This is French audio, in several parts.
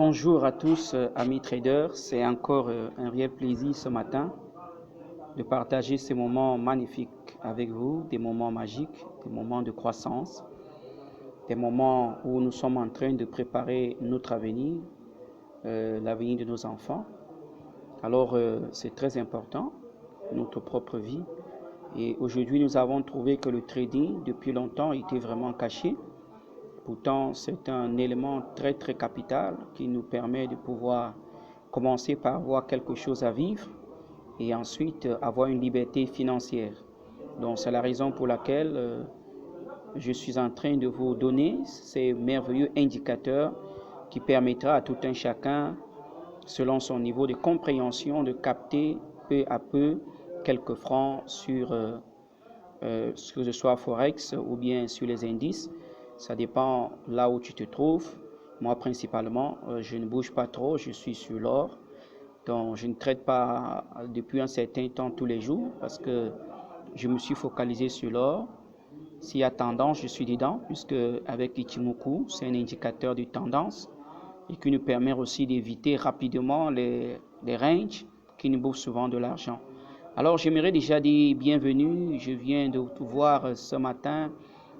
Bonjour à tous, amis traders. C'est encore un réel plaisir ce matin de partager ces moments magnifiques avec vous, des moments magiques, des moments de croissance, des moments où nous sommes en train de préparer notre avenir, l'avenir de nos enfants. Alors, c'est très important, notre propre vie. Et aujourd'hui, nous avons trouvé que le trading, depuis longtemps, était vraiment caché. Pourtant, c'est un élément très capital qui nous permet de pouvoir commencer par avoir quelque chose à vivre et ensuite avoir une liberté financière. Donc c'est la raison pour laquelle je suis en train de vous donner ces merveilleux indicateurs qui permettra à tout un chacun, selon son niveau de compréhension, de capter peu à peu quelques francs sur que ce soit Forex ou bien sur les indices. Ça dépend là où tu te trouves. Moi, principalement, je ne bouge pas trop, je suis sur l'or. Donc, je ne trade pas depuis un certain temps tous les jours parce que je me suis focalisé sur l'or. S'il y a tendance, je suis dedans, puisque avec Ichimoku, c'est un indicateur de tendance et qui nous permet aussi d'éviter rapidement les ranges qui nous bouffent souvent de l'argent. Alors, j'aimerais déjà dire bienvenue. Je viens de voir ce matin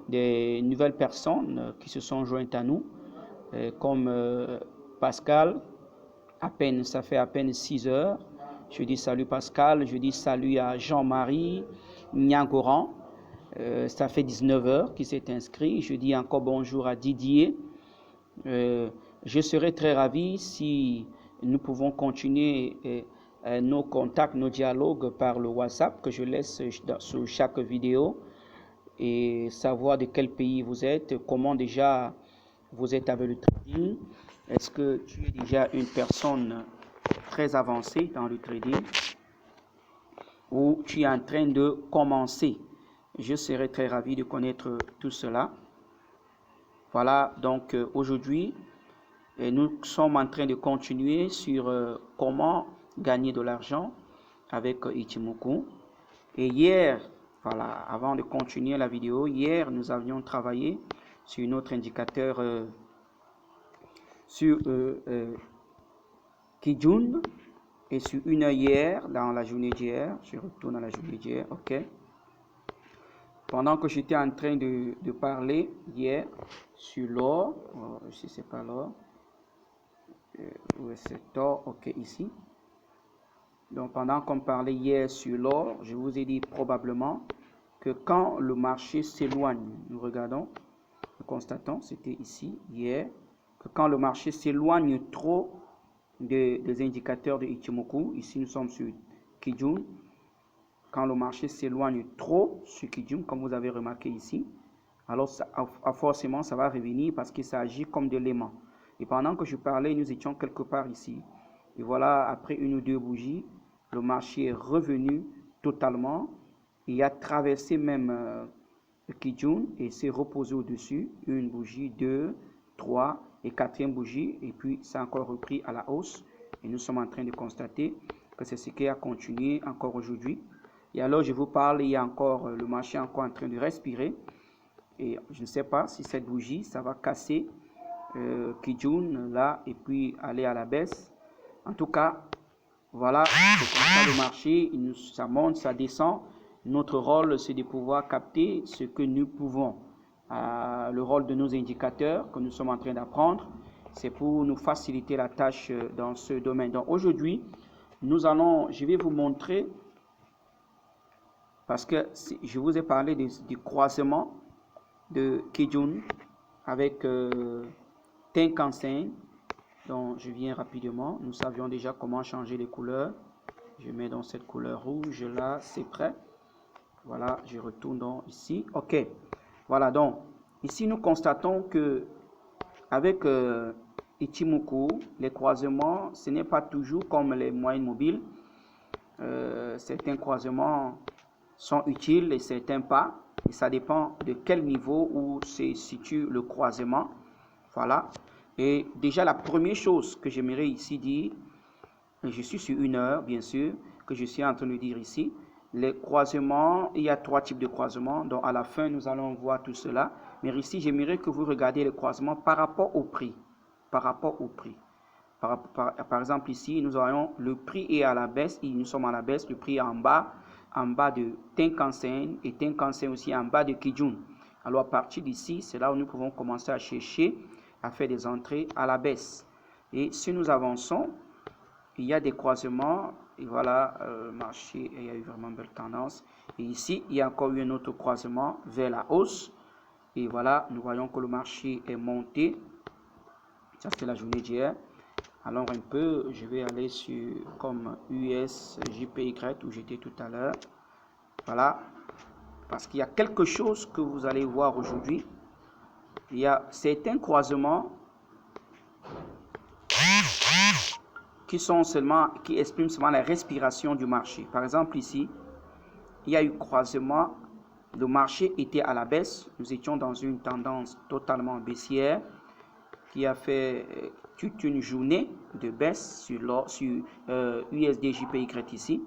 des nouvelles personnes qui se sont jointes à nous, comme Pascal. Ça fait à peine 6 heures. Je dis salut Pascal, je dis salut à Jean-Marie Niagoran. Ça fait 19 heures qu'il s'est inscrit. Je dis encore bonjour à Didier. Je serais très ravi si nous pouvons continuer nos contacts, nos dialogues par le WhatsApp que je laisse sous chaque vidéo et savoir de quel pays vous êtes, comment déjà vous êtes avec le trading. Est-ce que tu es déjà une personne très avancée dans le trading ou tu es en train de commencer? Je serais très ravi de connaître tout cela. Voilà, donc aujourd'hui, nous sommes en train de continuer sur comment gagner de l'argent avec Ichimoku. Et hier, voilà, avant de continuer la vidéo, hier nous avions travaillé sur notre indicateur sur Kijun et sur une heure hier, dans la journée d'hier. Je retourne à la journée d'hier, ok. Pendant que j'étais en train de parler hier sur l'or, si c'est pas l'or, où est cet or, ok, ici. Donc pendant qu'on parlait hier sur l'or, je vous ai dit probablement que quand le marché s'éloigne, nous regardons, nous constatons, c'était ici, hier, que quand le marché s'éloigne trop des indicateurs de Ichimoku, ici nous sommes sur Kijun, quand le marché s'éloigne trop sur Kijun, comme vous avez remarqué ici, alors forcément ça va revenir parce qu'il s'agit comme de l'aimant. Et pendant que je parlais, nous étions quelque part ici. Et voilà, après une ou deux bougies, le marché est revenu totalement. Il a traversé même le Kijun et s'est reposé au-dessus. Une bougie, deux, trois et quatrième bougie. Et puis, ça a encore repris à la hausse. Et nous sommes en train de constater que c'est ce qui a continué encore aujourd'hui. Et alors, je vous parle, il y a encore le marché encore en train de respirer. Et je ne sais pas si cette bougie, ça va casser Kijun là et puis aller à la baisse. En tout cas, voilà, c'est comme ça le marché, ça monte, ça descend. Notre rôle, c'est de pouvoir capter ce que nous pouvons. Le rôle de nos indicateurs que nous sommes en train d'apprendre, c'est pour nous faciliter la tâche dans ce domaine. Donc aujourd'hui, je vais vous montrer, parce que je vous ai parlé du croisement de Kijun avec Tenkan-sen. Donc je viens rapidement. Nous savions déjà comment changer les couleurs. Je mets dans cette couleur rouge là, c'est prêt. Voilà, je retourne donc ici. Ok, voilà, donc ici nous constatons que avec Ichimoku, les croisements, ce n'est pas toujours comme les moyennes mobiles. Certains croisements sont utiles et certains pas. Et ça dépend de quel niveau où se situe le croisement. Voilà. Et déjà, la première chose que j'aimerais ici dire, je suis sur une heure, bien sûr, que je suis en train de dire ici. Les croisements, il y a 3 types de croisements. Donc, à la fin, nous allons voir tout cela. Mais ici, j'aimerais que vous regardiez les croisements par rapport au prix. Par rapport au prix. Par exemple, ici, nous aurions le prix est à la baisse, et nous sommes à la baisse, le prix est en bas de Tenkan-sen et Tenkan-sen aussi en bas de Kijun. Alors, à partir d'ici, c'est là où nous pouvons commencer à chercher, à faire des entrées à la baisse. Et si nous avançons, il y a des croisements, et voilà, le marché, il y a eu vraiment une belle tendance. Et ici, il y a encore eu un autre croisement vers la hausse. Et voilà, nous voyons que le marché est monté. Ça, c'est la journée d'hier. Alors un peu, je vais aller sur comme USJPY où j'étais tout à l'heure. Voilà, parce qu'il y a quelque chose que vous allez voir aujourd'hui. Il y a certains croisements qui expriment seulement la respiration du marché. Par exemple ici, il y a eu croisement, le marché était à la baisse, nous étions dans une tendance totalement baissière qui a fait toute une journée de baisse sur USDJPY ici.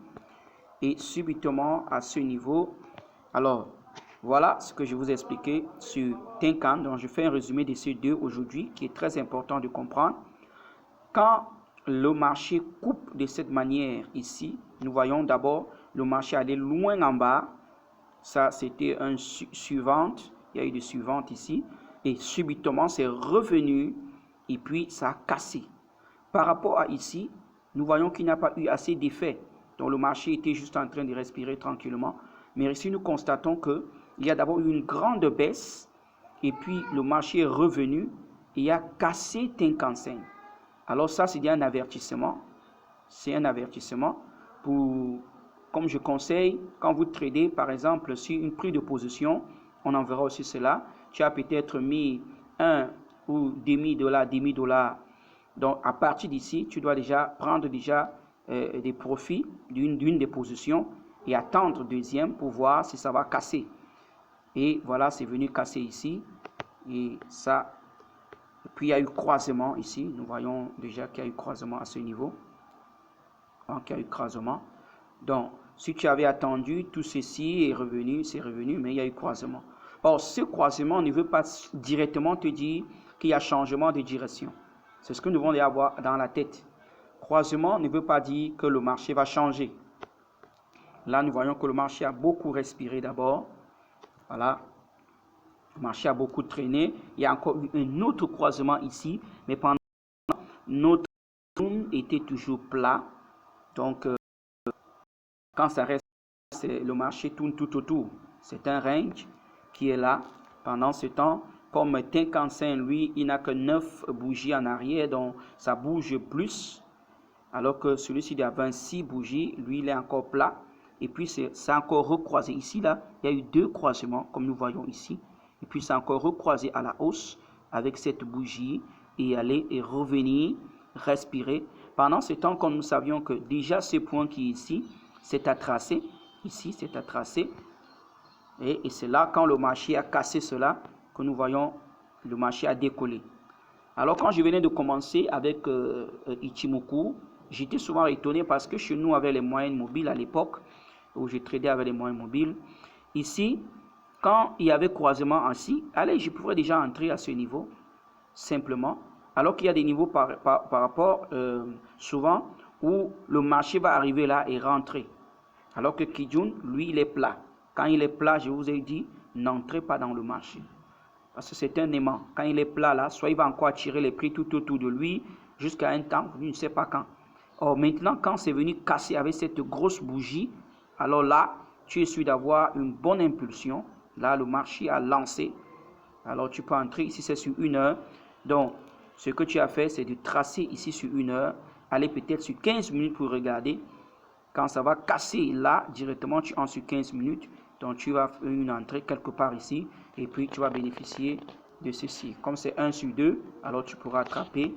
Et subitement à ce niveau, alors voilà ce que je vous ai expliqué sur Tenkan. Donc je fais un résumé de ces deux aujourd'hui qui est très important de comprendre. Quand le marché coupe de cette manière ici, nous voyons d'abord le marché aller loin en bas. Ça c'était un suivante, il y a eu des suivantes ici. Et subitement c'est revenu et puis ça a cassé. Par rapport à ici, nous voyons qu'il n'y a pas eu assez d'effet. Donc le marché était juste en train de respirer tranquillement. Mais ici, nous constatons qu'il y a d'abord eu une grande baisse. Et puis le marché est revenu et a cassé Tenkan-sen. Alors ça, c'est un avertissement. C'est un avertissement pour, comme je conseille, quand vous tradez, par exemple, sur une prise de position, on en verra aussi cela. Tu as peut-être mis 1 ou demi-dollar. Donc, à partir d'ici, tu dois déjà prendre des profits d'une des positions et attendre deuxième pour voir si ça va casser. Et voilà, c'est venu casser ici. Et ça, et puis il y a eu croisement ici. Nous voyons déjà qu'il y a eu croisement à ce niveau. Donc, il y a eu croisement. Donc, si tu avais attendu, tout ceci est revenu, c'est revenu, mais il y a eu croisement. Or, ce croisement ne veut pas directement te dire qu'il y a changement de direction. C'est ce que nous devons avoir dans la tête. Croisement ne veut pas dire que le marché va changer. Là, nous voyons que le marché a beaucoup respiré d'abord. Voilà. Le marché a beaucoup traîné. Il y a encore eu un autre croisement ici. Mais pendant notre zoom était toujours plat. Donc, quand ça reste, le marché tourne tout autour. C'est un range qui est là. Pendant ce temps, comme Tenkan-sen, lui, il n'a que 9 bougies en arrière, donc ça bouge plus. Alors que celui-ci a 26 bougies, lui, il est encore plat. Et puis, c'est encore recroisé. Ici, là, il y a eu deux croisements, comme nous voyons ici. Et puis, c'est encore recroisé à la hausse avec cette bougie et aller et revenir, respirer. Pendant ce temps, comme nous savions que déjà ce point qui est ici, c'est à tracer. Ici, c'est à tracer. Et c'est là, quand le marché a cassé cela, que nous voyons le marché a décollé. Alors, quand je venais de commencer avec Ichimoku, j'étais souvent étonné parce que chez nous, avec les moyennes mobiles à l'époque, où je tradais avec les moyennes mobiles, ici, quand il y avait croisement ainsi, allez, je pourrais déjà entrer à ce niveau, simplement. Alors qu'il y a des niveaux par rapport, souvent, où le marché va arriver là et rentrer. Alors que Kijun, lui, il est plat. Quand il est plat, je vous ai dit, n'entrez pas dans le marché. Parce que c'est un aimant. Quand il est plat là, soit il va encore attirer les prix tout autour de lui jusqu'à un temps, je ne sais pas quand. Or maintenant, quand c'est venu casser avec cette grosse bougie, alors là, tu es sûr d'avoir une bonne impulsion. Là, le marché a lancé. Alors tu peux entrer ici, c'est sur 1 heure. Donc, ce que tu as fait, c'est de tracer ici sur 1 heure. Aller peut-être sur 15 minutes pour regarder. Quand ça va casser là, directement, tu entres sur 15 minutes. Donc, tu vas faire une entrée quelque part ici. Et puis, tu vas bénéficier de ceci. Comme c'est 1 sur 2, alors tu pourras attraper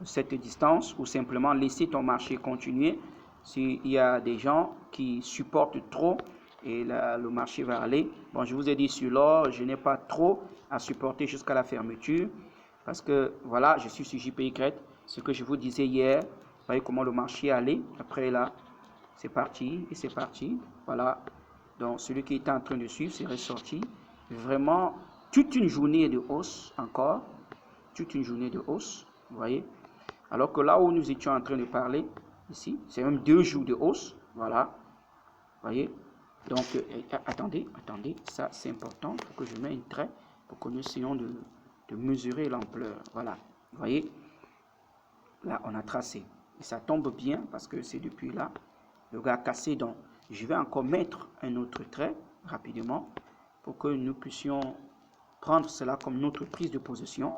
cette distance ou simplement laisser ton marché continuer. S'il y a des gens qui supportent trop et là, le marché va aller. Bon, je vous ai dit sur l'or, je n'ai pas trop à supporter jusqu'à la fermeture. Parce que, voilà, je suis sur JPY. Ce que je vous disais hier, vous voyez comment le marché allait. Après, là, c'est parti et c'est parti. Voilà. Donc, celui qui était en train de suivre, c'est ressorti. Vraiment, toute une journée de hausse encore. Toute une journée de hausse. Vous voyez. Alors que là où nous étions en train de parler, ici, c'est même 2 jours de hausse. Voilà. Voyez. Donc, attendez, ça c'est important. Il faut que je mette un trait pour que nous essayons de mesurer l'ampleur. Voilà. Vous voyez. Là, on a tracé. Et ça tombe bien parce que c'est depuis là. Le gars a cassé. Donc, je vais encore mettre un autre trait rapidement pour que nous puissions prendre cela comme notre prise de position.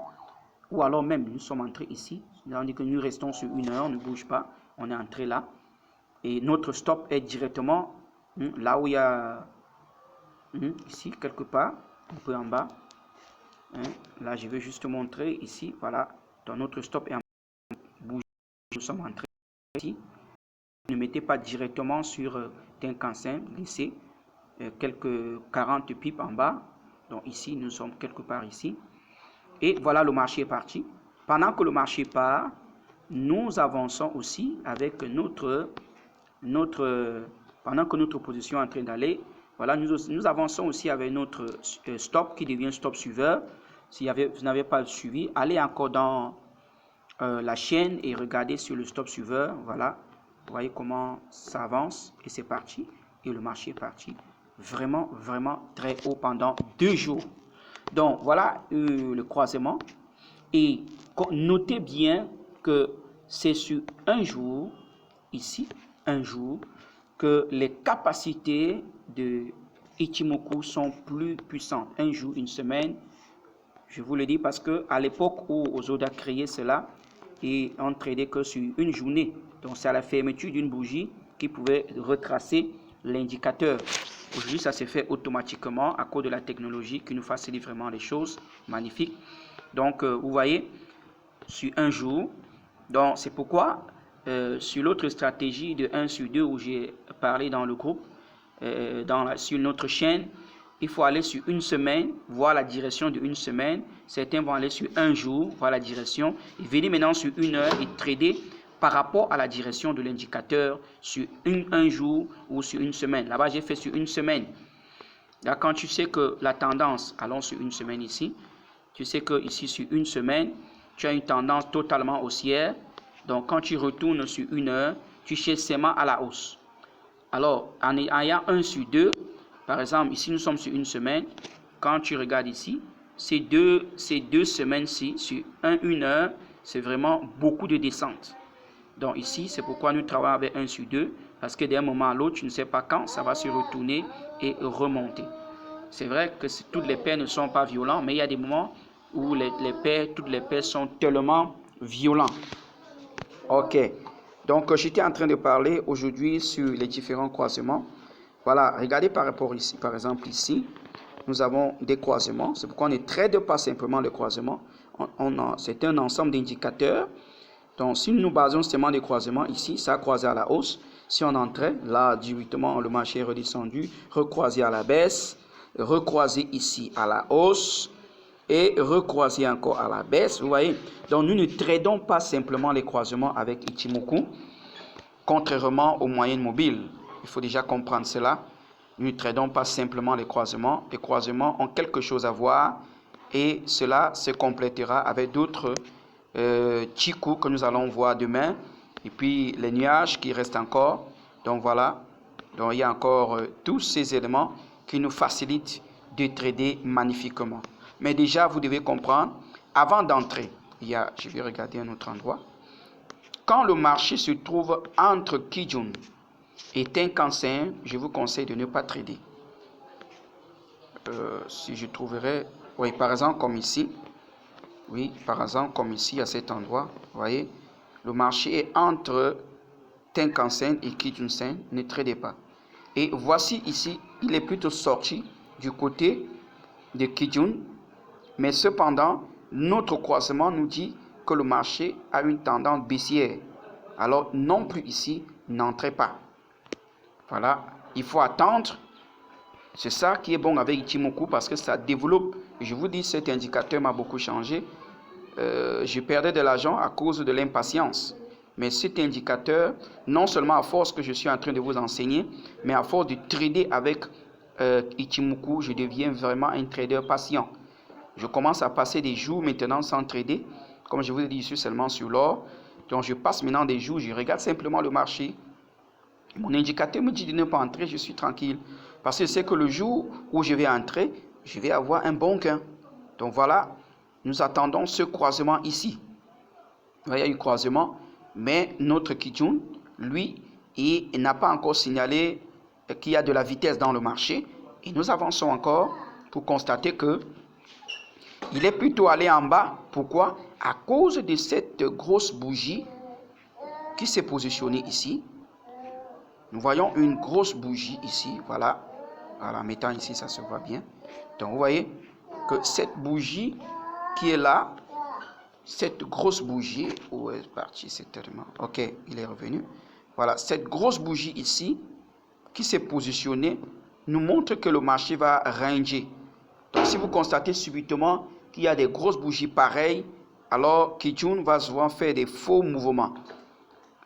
Ou alors même, nous sommes entrés ici. On dit que nous restons sur 1 heure, on ne bouge pas. On est entré là. Et notre stop est directement là où il y a, ici, quelque part, un peu en bas. Là, je vais juste montrer ici, voilà. Donc, notre stop est en bas. Nous sommes entrés ici. Ne mettez pas directement sur Tenkan-sen, laissez quelques 40 pips en bas. Donc, ici, nous sommes quelque part ici. Et voilà, le marché est parti. Pendant que le marché part, nous avançons aussi avec pendant que notre position est en train d'aller, voilà, nous avançons aussi avec notre stop qui devient stop suiveur. Si vous n'avez pas suivi, allez encore dans la chaîne et regardez sur le stop suiveur. Voilà, vous voyez comment ça avance et c'est parti. Et le marché est parti vraiment, vraiment très haut pendant 2 jours. Donc, voilà le croisement. Et notez bien que c'est sur un jour, ici, un jour, que les capacités de Ichimoku sont plus puissantes. Un jour, une semaine, je vous le dis parce qu'à l'époque où Ozoda créait cela, et on ne tradait que sur une journée. Donc, c'est à la fermeture d'une bougie qui pouvait retracer l'indicateur. Aujourd'hui, ça se fait automatiquement à cause de la technologie qui nous facilite vraiment les choses. Magnifique. Donc, vous voyez, sur un jour. Donc, c'est pourquoi, sur l'autre stratégie de 1 sur 2 où j'ai parlé dans le groupe, sur notre chaîne, il faut aller sur une semaine, voir la direction de une semaine. Certains vont aller sur un jour, voir la direction. Et venir maintenant sur 1 heure et trader par rapport à la direction de l'indicateur sur un jour ou sur une semaine. Là-bas, j'ai fait sur une semaine. Là, quand tu sais que la tendance, allons sur une semaine ici, tu sais que ici sur une semaine, tu as une tendance totalement haussière. Donc, quand tu retournes sur 1 heure, tu cherches seulement à la hausse. Alors, en ayant 1 sur 2, par exemple, ici nous sommes sur une semaine. Quand tu regardes ici, ces deux semaines-ci, sur 1 heure, c'est vraiment beaucoup de descente. Donc ici, c'est pourquoi nous travaillons avec 1 sur 2, parce que d'un moment à l'autre, tu ne sais pas quand ça va se retourner et remonter. C'est vrai que toutes les paires ne sont pas violentes, mais il y a des moments où toutes les paires sont tellement violentes. Ok. Donc, j'étais en train de parler aujourd'hui sur les différents croisements. Voilà, regardez par rapport ici. Par exemple, ici, nous avons des croisements. C'est pourquoi on ne trade pas simplement le croisement. C'est un ensemble d'indicateurs. Donc, si nous nous basons seulement des croisements, ici, ça a croisé à la hausse. Si on entrait, là, directement, le marché est redescendu, recroisé à la baisse, recroisé ici à la hausse et recroisé encore à la baisse. Vous voyez? Donc, nous ne tradons pas simplement les croisements avec Ichimoku, contrairement aux moyennes mobiles. Il faut déjà comprendre cela. Nous ne tradons pas simplement les croisements. Les croisements ont quelque chose à voir et cela se complétera avec d'autres petits coups que nous allons voir demain. Et puis les nuages qui restent encore. Donc voilà. Donc il y a encore tous ces éléments qui nous facilitent de trader magnifiquement. Mais déjà, vous devez comprendre, avant d'entrer, je vais regarder un autre endroit. Quand le marché se trouve entre Kijun et Tenkan-sen, je vous conseille de ne pas trader. Si je trouverais, oui, par exemple comme ici, oui, par exemple comme ici à cet endroit, vous voyez, le marché est entre Tenkan-sen et Kijun-sen, ne tradez pas. Et voici ici, il est plutôt sorti du côté de Kijun, mais cependant, notre croisement nous dit que le marché a une tendance baissière. Alors non plus ici, n'entrez pas. Voilà, il faut attendre. C'est ça qui est bon avec Ichimoku parce que ça développe. Je vous dis, cet indicateur m'a beaucoup changé. Je perdais de l'argent à cause de l'impatience. Mais cet indicateur, non seulement à force que je suis en train de vous enseigner, mais à force de trader avec Ichimoku, je deviens vraiment un trader patient. Je commence à passer des jours maintenant sans trader. Comme je vous ai dit, je suis seulement sur l'or. Donc je passe maintenant des jours, je regarde simplement le marché. Mon indicateur me dit de ne pas entrer, je suis tranquille. Parce que c'est que le jour où je vais entrer, je vais avoir un bon gain. Donc voilà, nous attendons ce croisement ici. Il y a eu croisement, mais notre Kijun, lui, il n'a pas encore signalé qu'il y a de la vitesse dans le marché. Et nous avançons encore pour constater que il est plutôt allé en bas. Pourquoi? À cause de cette grosse bougie qui s'est positionnée ici. Nous voyons une grosse bougie ici. Voilà. Voilà, en mettant ici, ça se voit bien. Donc, vous voyez que cette bougie qui est là, cette grosse bougie, où est parti? C'est tellement... Ok, il est revenu. Voilà, cette grosse bougie ici, qui s'est positionnée, nous montre que le marché va ranger. Donc, si vous constatez subitement qu'il y a des grosses bougies pareilles, alors Kijun va souvent faire des faux mouvements.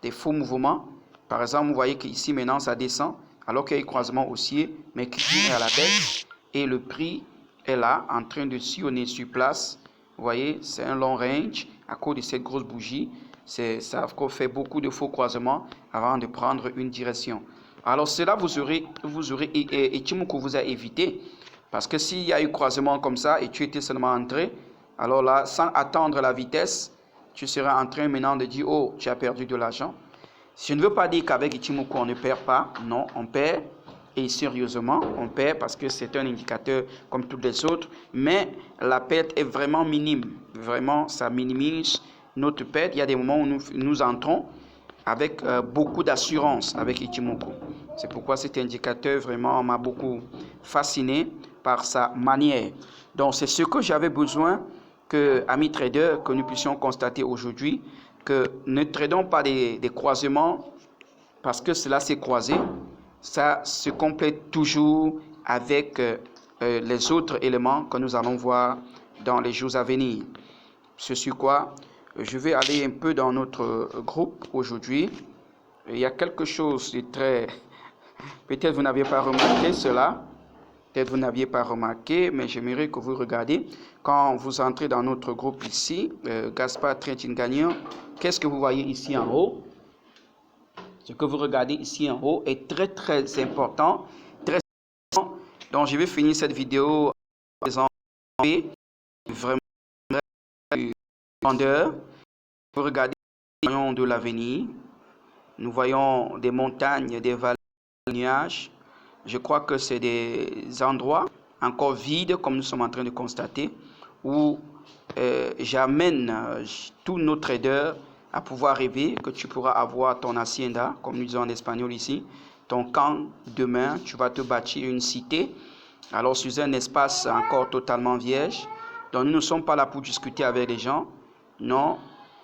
Des faux mouvements. Par exemple, vous voyez qu'ici, maintenant, ça descend, alors qu'il y a un croisement haussier, mais Kijun est à la baisse et le prix est là, en train de sillonner sur place. Vous voyez, c'est un long range à cause de cette grosse bougie. Ça fait beaucoup de faux croisements avant de prendre une direction. Alors, cela, Ichimoku vous a évité. Parce que s'il y a eu croisement comme ça et tu étais seulement entré, alors là, sans attendre la vitesse, tu seras en train maintenant de dire, oh, tu as perdu de l'argent. Je ne veux pas dire qu'avec Ichimoku, on ne perd pas. Non, on perd. Et sérieusement, on perd parce que c'est un indicateur comme tous les autres. Mais la perte est vraiment minime. Vraiment, ça minimise notre perte. Il y a des moments où nous entrons avec beaucoup d'assurance avec Ichimoku. C'est pourquoi cet indicateur vraiment m'a beaucoup fasciné par sa manière. Donc, c'est ce que j'avais besoin que, amis traders, que nous puissions constater aujourd'hui, que ne tradons pas des croisements parce que cela s'est croisé. Ça se complète toujours avec les autres éléments que nous allons voir dans les jours à venir. Ce sur quoi je vais aller un peu dans notre groupe aujourd'hui. Il y a quelque chose de très... Peut-être vous n'aviez pas remarqué cela. Peut-être vous n'aviez pas remarqué, mais j'aimerais que vous regardiez. Quand vous entrez dans notre groupe ici, Gaspard Trading Gagnant, qu'est-ce que vous voyez ici en haut? Ce que vous regardez ici en haut est très très important. Très important. Donc je vais finir cette vidéo en faisant vraiment grandeur. Vous regardez les voyons de l'avenir. Nous voyons des montagnes, des vallées, des nuages. Je crois que c'est des endroits encore vides, comme nous sommes en train de constater, où j'amène tous nos traders à pouvoir rêver que tu pourras avoir ton hacienda, comme nous disons en espagnol ici, ton camp demain, tu vas te bâtir une cité, alors sur un espace encore totalement vierge. Donc nous ne sommes pas là pour discuter avec les gens, non,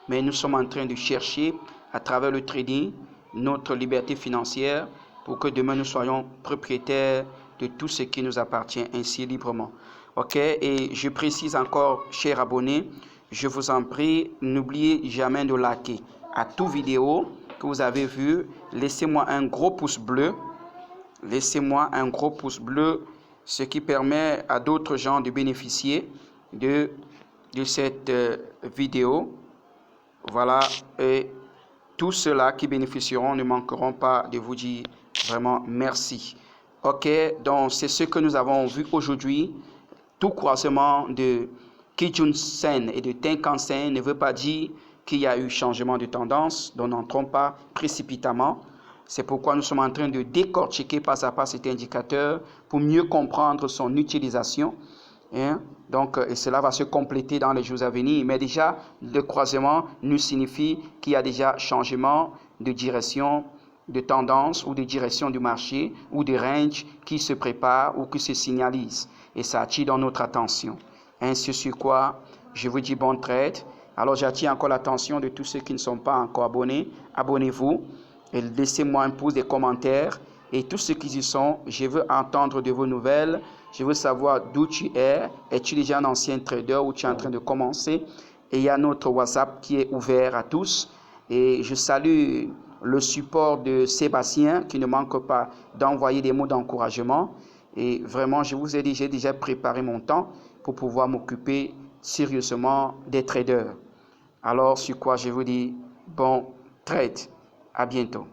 mais nous sommes en train de chercher à travers le trading notre liberté financière pour que demain nous soyons propriétaires de tout ce qui nous appartient ainsi librement. Ok, et je précise encore, chers abonnés, je vous en prie, n'oubliez jamais de liker à toute vidéo que vous avez vue. Laissez-moi un gros pouce bleu. Laissez-moi un gros pouce bleu, ce qui permet à d'autres gens de bénéficier de cette vidéo. Voilà, et tous ceux-là qui bénéficieront ne manqueront pas de vous dire vraiment merci. Ok, donc c'est ce que nous avons vu aujourd'hui. Tout croisement de Kijun Sen et de Tenkan Sen ne veut pas dire qu'il y a eu changement de tendance, donc n'entrons pas précipitamment. C'est pourquoi nous sommes en train de décortiquer pas à pas cet indicateur pour mieux comprendre son utilisation. Donc, et cela va se compléter dans les jours à venir. Mais déjà, le croisement nous signifie qu'il y a déjà changement de direction, de tendance ou de direction du marché ou de range qui se prépare ou qui se signalise. Et ça attire dans notre attention. Ainsi sur quoi je vous dis bon trade. Alors j'attire encore l'attention de tous ceux qui ne sont pas encore abonnés. Abonnez-vous et laissez-moi un pouce, des commentaires. Et tous ceux qui y sont, je veux entendre de vos nouvelles. Je veux savoir d'où tu es. Es-tu déjà un ancien trader ou tu es en train de commencer? Et il y a notre WhatsApp qui est ouvert à tous. Et je salue le support de Sébastien qui ne manque pas d'envoyer des mots d'encouragement. Et vraiment, je vous ai dit, j'ai déjà préparé mon temps pour pouvoir m'occuper sérieusement des traders. Alors, sur quoi je vous dis bon trade. À bientôt.